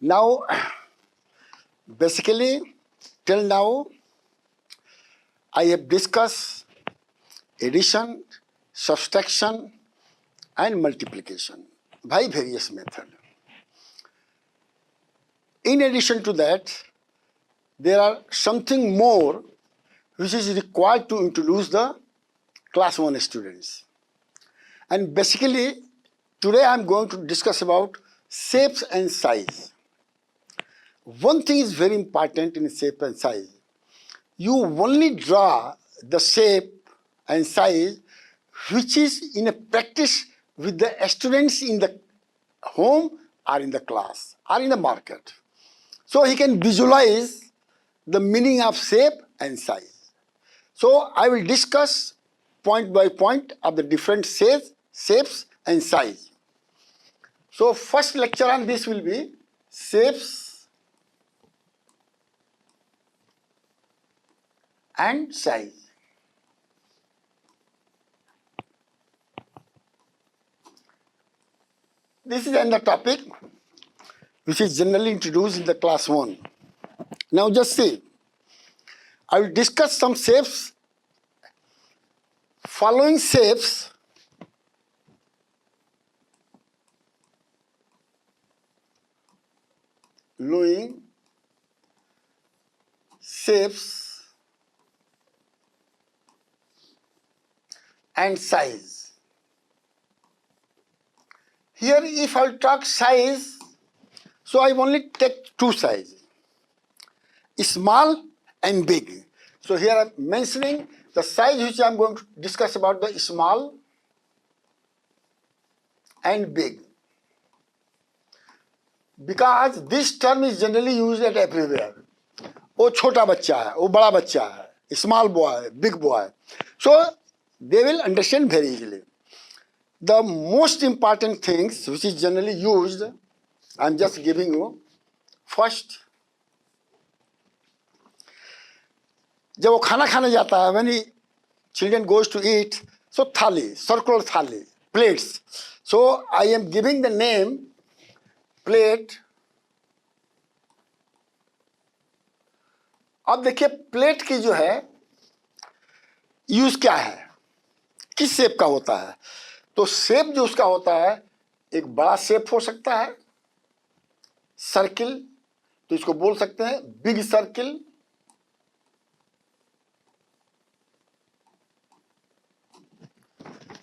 Now, basically, till now, I have discussed addition, subtraction, and multiplication by various methods. In addition to that, there are something more which is required to introduce the class 1 students. And basically, today I am going to discuss about shapes and size. One thing is very important in shape and size. You only draw the shape and size which is in a practice with the students in the home or in the class or in the market. So he can visualize the meaning of shape and size. So I will discuss point by point of the different shapes and size. So first lecture on this will be shapes and size. This is another topic which is generally introduced in the class 1. Now just see, I will discuss some shapes. Following shapes and size. Here if I talk size, so I only take two sizes, small and big. So here I am mentioning the size which I am going to discuss about the small and big. Because this term is generally used at everywhere. वो छोटा बच्चा है, वो बड़ा बच्चा है, small boy, big boy. So they will understand very easily. The most important things which is generally used, I am just giving you. First, जब वो खाना खाने जाता है, when children goes to eat, so thali, circular thali, plates. So I am giving the name plate. अब देखिए plate की जो है यूज क्या है, किस शेप का होता है. तो शेप जो उसका होता है, एक बड़ा शेप हो सकता है, सर्किल, तो इसको बोल सकते हैं बिग सर्किल.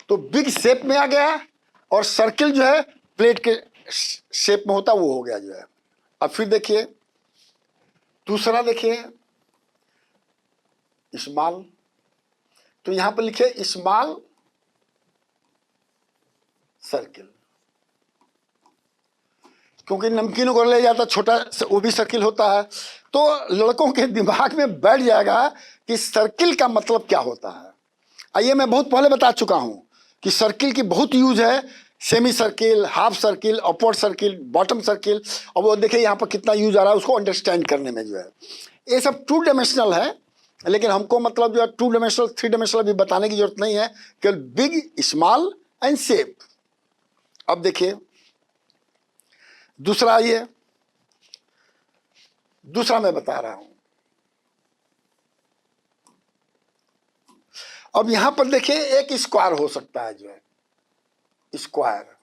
तो बिग शेप में आ गया, और सर्किल जो है प्लेट के शेप में होता, वो हो गया जो है. अब फिर देखिए दूसरा, देखिए स्मॉल. तो यहां पर लिखिए स्मॉल सर्किल, क्योंकि नमकीनों को ले जाता छोटा, वो भी सर्किल होता है. तो लड़कों के दिमाग में बैठ जाएगा कि सर्किल का मतलब क्या होता है. आइए, मैं बहुत पहले बता चुका हूं कि सर्किल की बहुत यूज है. Semi circle, half circle, upward circle, bottom circle. और वो देखिए यहाँ पर कितना यूज आ रहा है उसको अंडरस्टैंड करने में जो है. ये सब टू डायमेंशनल है, लेकिन हमको मतलब जो है टू डायमेंशनल, थ्री डायमेंशनल भी बताने की जरूरत नहीं है, केवल बिग, स्मॉल एंड शेप. अब देखिए दूसरा, ये दूसरा मैं बता रहा हूं. अब यहां पर देखिए एक स्क्वायर हो सकता है जो है स्क्वायर.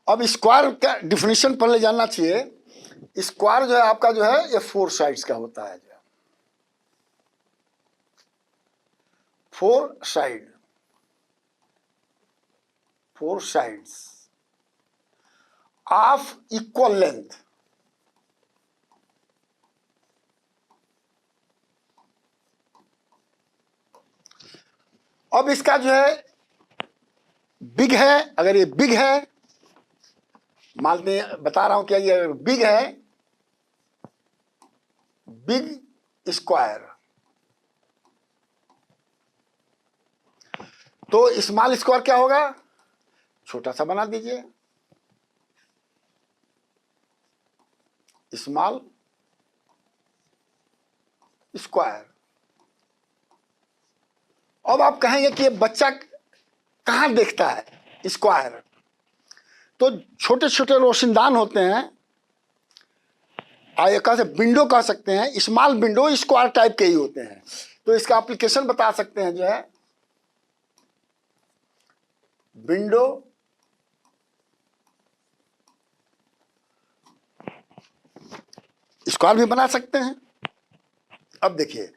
अब स्क्वायर का डिफिनेशन पहले जानना चाहिए. स्क्वायर जो है आपका जो है ये 4 साइड्स का होता है जो है. 4 साइड्स ऑफ इक्वल लेंथ. अब इसका जो है बिग है, अगर ये बिग है, मानते हैं, बता रहा हूं क्या, ये बिग है, बिग स्क्वायर. तो स्मॉल स्क्वायर क्या होगा, छोटा सा बना दीजिए, स्मॉल स्क्वायर. अब आप कहेंगे कि ये बच्चा कहां देखता है स्क्वायर, तो छोटे छोटे रोशनदान होते हैं, एक से विंडो कह सकते हैं, स्मॉल विंडो स्क्वायर टाइप के ही होते हैं। तो इसका एप्लीकेशन बता सकते हैं जो है, विंडो स्क्वायर भी बना सकते हैं। अब देखिए,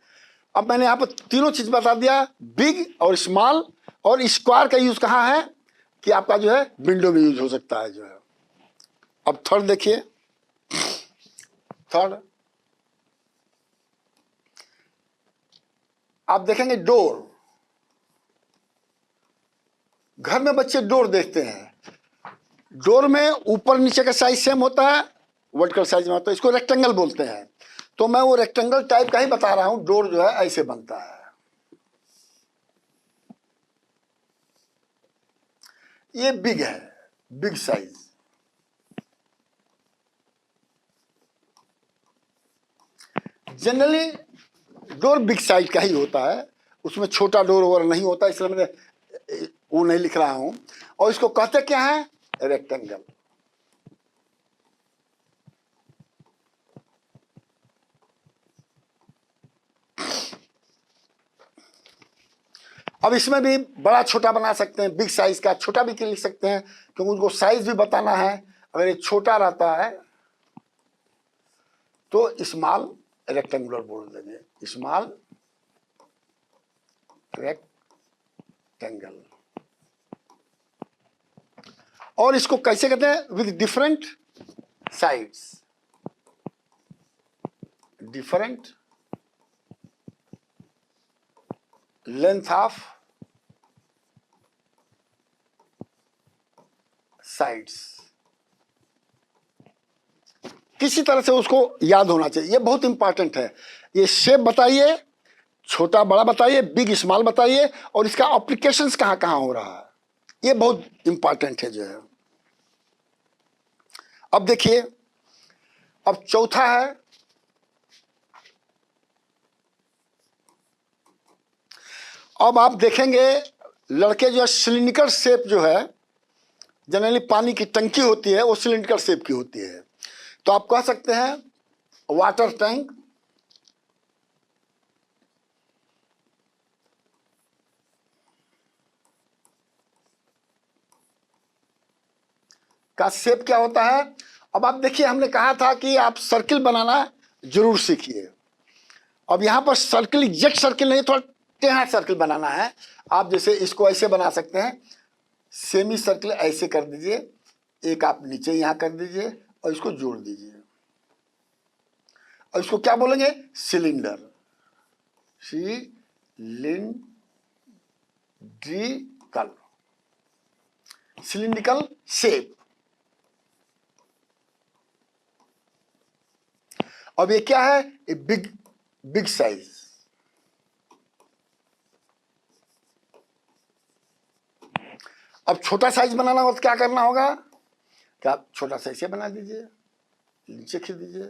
अब मैंने यहां पर तीनों चीज बता दिया, बिग और स्मॉल और स्क्वायर का यूज कहां है कि आपका जो है विंडो में यूज हो सकता है जो है। अब थर्ड देखिए, थर्ड आप देखेंगे डोर। घर में बच्चे डोर देखते हैं, डोर में ऊपर नीचे का साइज सेम होता है, वर्टिकल साइज में होता है, इसको रेक्टेंगल बोलते हैं। तो मैं वो रेक्टेंगल टाइप का ही बता रहा हूं, डोर जो है ऐसे बनता है। ये बिग है, big size. Generally door big size का ही होता है, उसमें छोटा डोर वगैरह नहीं होता, इसलिए मैंने वो नहीं लिख रहा हूं। और इसको कहते क्या है, रेक्टेंगल। अब इसमें भी बड़ा छोटा बना सकते हैं, बिग साइज का छोटा भी लिख सकते हैं, क्योंकि उनको साइज भी बताना है। अगर ये छोटा रहता है तो स्मॉल रेक्टेंगुलर बोल देंगे, स्मॉल रेक्टेंगल। और इसको कैसे कहते हैं, with different sides, different length of sides. किसी तरह से उसको याद होना चाहिए, ये बहुत इंपॉर्टेंट है। ये शेप बताइए, छोटा बड़ा बताइए, बिग स्मॉल बताइए, और इसका एप्लीकेशंस कहां कहां हो रहा है, ये बहुत इंपॉर्टेंट है जो है। अब देखिए, अब चौथा है, अब आप देखेंगे लड़के जो है सिलिंड्रिकल शेप जो है, जनरली पानी की टंकी होती है वो सिलिंड्रिकल शेप की होती है। तो आप कह सकते हैं वाटर टैंक, का शेप क्या होता है। अब आप देखिए, हमने कहा था कि आप सर्किल बनाना जरूर सीखिए। अब यहां पर सर्किल एग्जैक्ट सर्किल नहीं, थोड़ा टेढ़ा सर्किल बनाना है। आप जैसे इसको ऐसे बना सकते हैं, सेमी सर्किल ऐसे कर दीजिए, एक आप नीचे यहां कर दीजिए और इसको जोड़ दीजिए, और इसको क्या बोलेंगे, सिलेंडर, सिलिंड्रिकल, सिलिंड्रिकल शेप। अब ये क्या है, ये बिग बिग साइज। अब छोटा साइज बनाना हो तो क्या करना होगा, क्या आप छोटा साइज से बना दीजिए, नीचे खींच दीजिए।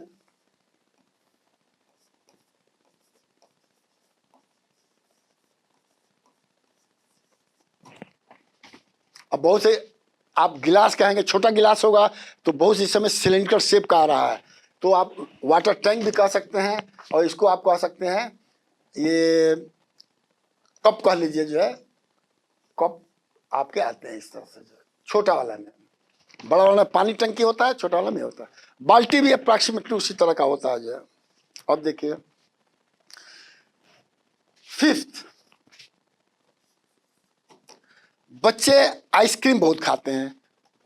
अब बहुत से आप गिलास कहेंगे, छोटा गिलास होगा तो बहुत इस समय सिलिंड्रिकल शेप का आ रहा है, तो आप वाटर टैंक भी कह सकते हैं, और इसको आप कह सकते हैं ये कप कह लीजिए जो है, कप आपके आते हैं इस तरह से जो है, छोटा वाला में। बड़ा वाला में पानी टंकी होता है, छोटा वाला में होता है। बाल्टी भी अप्रॉक्सीमेटली उसी तरह का होता है जो है। अब देखिए फिफ्थ, बच्चे आइसक्रीम बहुत खाते हैं,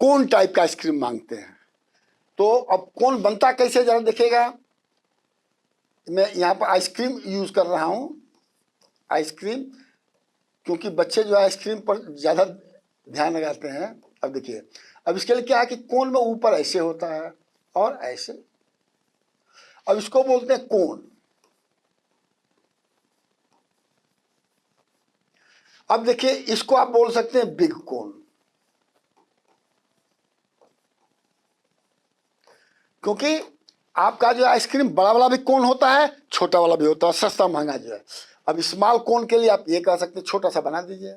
कौन टाइप का आइसक्रीम मांगते हैं। तो अब कौन बनता कैसे, जरा देखिएगा। मैं यहाँ पर आइसक्रीम यूज कर रहा हूँ, आइसक्रीम, क्योंकि बच्चे जो आइसक्रीम पर ज़्यादा ध्यान लगाते हैं। अब देखिए, अब इसके लिए क्या है कि कोन में ऊपर ऐसे होता है और ऐसे, अब इसको बोलते हैं कोन। अब देखिए, इसको आप बोल सकते हैं बिग कोन, क्योंकि आपका जो आइसक्रीम बड़ा वाला भी कोन होता है, छोटा वाला भी होता है, सस्ता महंगा जो है। अब स्मॉल कोन के लिए आप ये कह सकते हैं, छोटा सा बना दीजिए।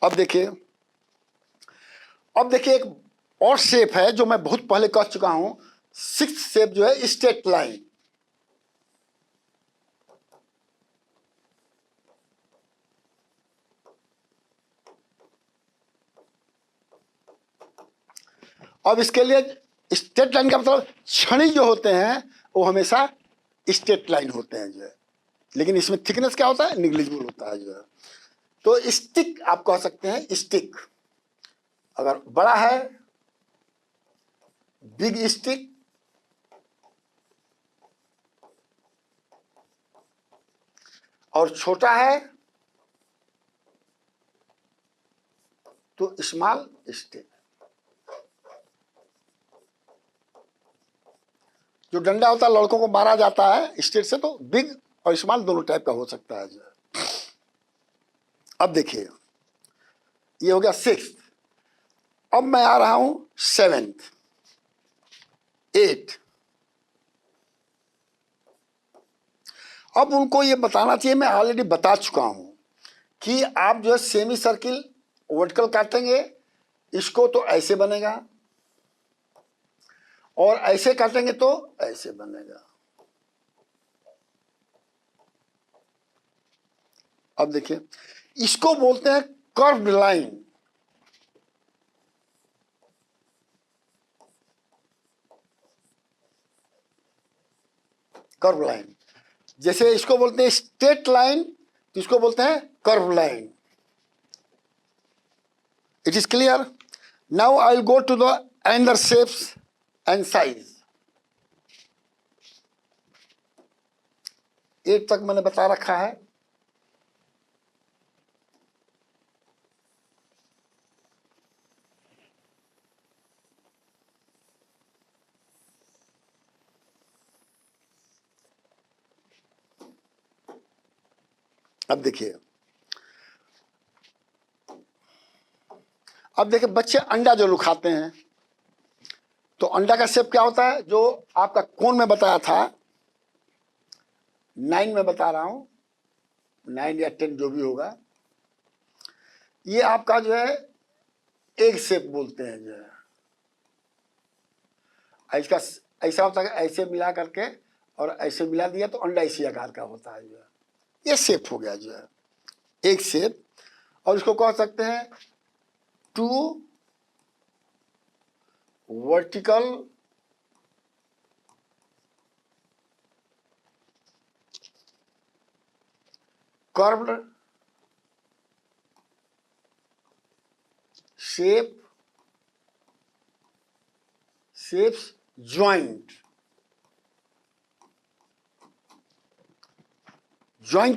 अब देखिए एक और शेप है जो मैं बहुत पहले कह चुका हूं, सिक्स्थ शेप जो है स्ट्रेट लाइन। अब इसके लिए स्ट्रेट लाइन का मतलब छड़ी जो होते हैं वो हमेशा स्ट्रेट लाइन होते हैं जो है, लेकिन इसमें थिकनेस क्या होता है, निग्लिजिबल होता है जो है। तो स्टिक आप कह सकते हैं, स्टिक अगर बड़ा है बिग स्टिक, और छोटा है तो स्मॉल स्टिक। जो डंडा होता है लड़कों को मारा जाता है स्टिक से, तो बिग और स्मॉल दोनों टाइप का हो सकता है जो है। अब देखिए ये हो गया सिक्स्थ। अब मैं आ रहा हूं सेवेंथ, एट। अब उनको ये बताना चाहिए, मैं ऑलरेडी बता चुका हूं कि आप जो है सेमी सर्किल वर्टिकल काटेंगे, इसको तो ऐसे बनेगा, और ऐसे काटेंगे तो ऐसे बनेगा। अब देखिए इसको बोलते हैं कर्व्ड लाइन। कर्व लाइन, जैसे इसको बोलते हैं स्ट्रेट लाइन, तो इसको बोलते हैं curve line. It is clear? Now I will go to the another shapes and size. 8 तक मैंने बता रखा है। अब देखिए बच्चे अंडा जो खाते हैं, तो अंडा का शेप क्या होता है, जो आपका कोन में बताया था, 9 में बता रहा हूं, 9 या 10 जो भी होगा, ये आपका जो है एग शेप बोलते हैं जो है। इसका ऐसा होता है, ऐसे मिला करके और ऐसे मिला दिया तो अंडा इसी आकार का होता है जो है। ये शेप हो गया जो है एग शेप। और इसको कह सकते हैं two vertical curved shapes joint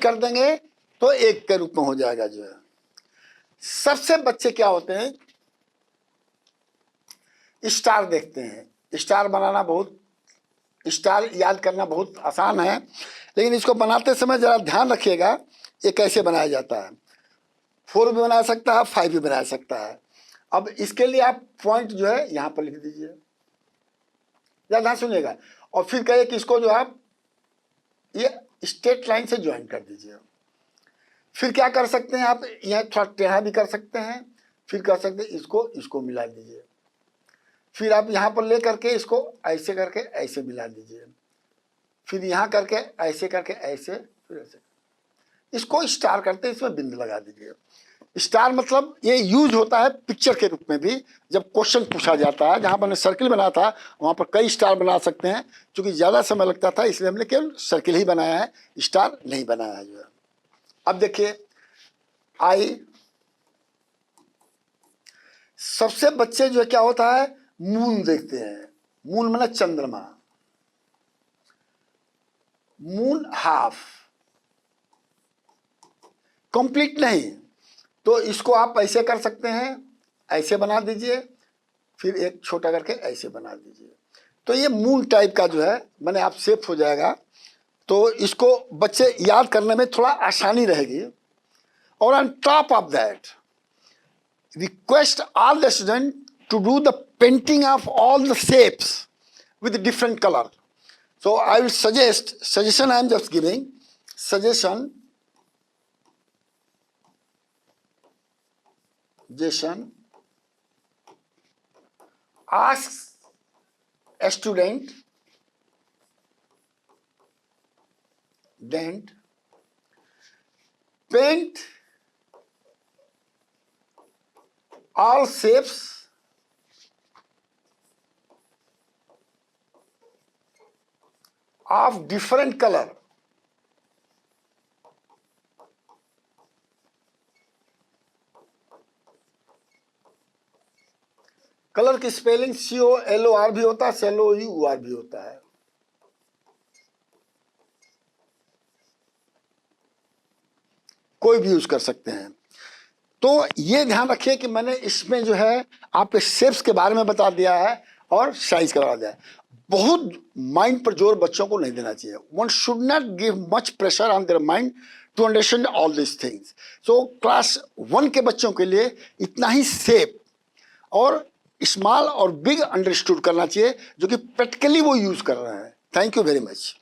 कर देंगे तो एक के रूप में हो जाएगा जो है। सबसे बच्चे क्या होते हैं, स्टार देखते हैं। स्टार बनाना स्टार याद करना बहुत आसान है, लेकिन इसको बनाते समय जरा ध्यान रखिएगा ये कैसे बनाया जाता है। 4 भी बना सकता है, 5 भी बना सकता है। अब इसके लिए आप पॉइंट जो है यहां पर लिख दीजिए, ध्यान सुनिएगा, और फिर कहिए कि इसको जो आप ये स्ट्रेट लाइन से ज्वाइन कर दीजिए। फिर क्या कर सकते हैं आप, यह थोड़ा टेढ़ा भी कर सकते हैं, फिर कर सकते हैं इसको मिला दीजिए। फिर आप यहां पर ले करके इसको ऐसे करके ऐसे मिला दीजिए, फिर यहां करके ऐसे फिर ऐसे, इसको स्टार करते इसमें बिंदु लगा दीजिए। स्टार मतलब ये यूज होता है पिक्चर के रूप में भी, जब क्वेश्चन पूछा जाता है। जहां पर सर्किल बना था वहां पर कई स्टार बना सकते हैं, क्योंकि ज्यादा समय लगता था इसलिए हमने केवल सर्किल ही बनाया है, स्टार नहीं बनाया है जो है। अब देखिए सबसे बच्चे जो है क्या होता है, मून देखते हैं। मून मतलब चंद्रमा, मून हाफ, कंप्लीट नहीं, तो इसको आप ऐसे कर सकते हैं, ऐसे बना दीजिए, फिर एक छोटा करके ऐसे बना दीजिए, तो ये मून टाइप का जो है मैंने आप शेप हो जाएगा। तो इसको बच्चे याद करने में थोड़ा आसानी रहेगी। और on top of that request all the students to do the painting of all the shapes with different color. So I will suggestion I am just giving suggestion Jason asks a student then paint all shapes of different color. Colour की spelling COLOR भी होता है, CLOUR भी होता है। कोई भी use कर सकते हैं। तो ये ध्यान रखिए कि मैंने इसमें जो है आपके शेप्स के बारे में बता दिया है और साइज का बता दिया है। बहुत माइंड पर जोर बच्चों को नहीं देना चाहिए। One should not give much pressure on their mind to understand all this things. So class 1 के बच्चों के लिए इतना ही शेप और स्मॉल और बिग अंडरस्टूड करना चाहिए जो कि प्रैक्टिकली वो यूज कर रहे हैं। Thank you very much.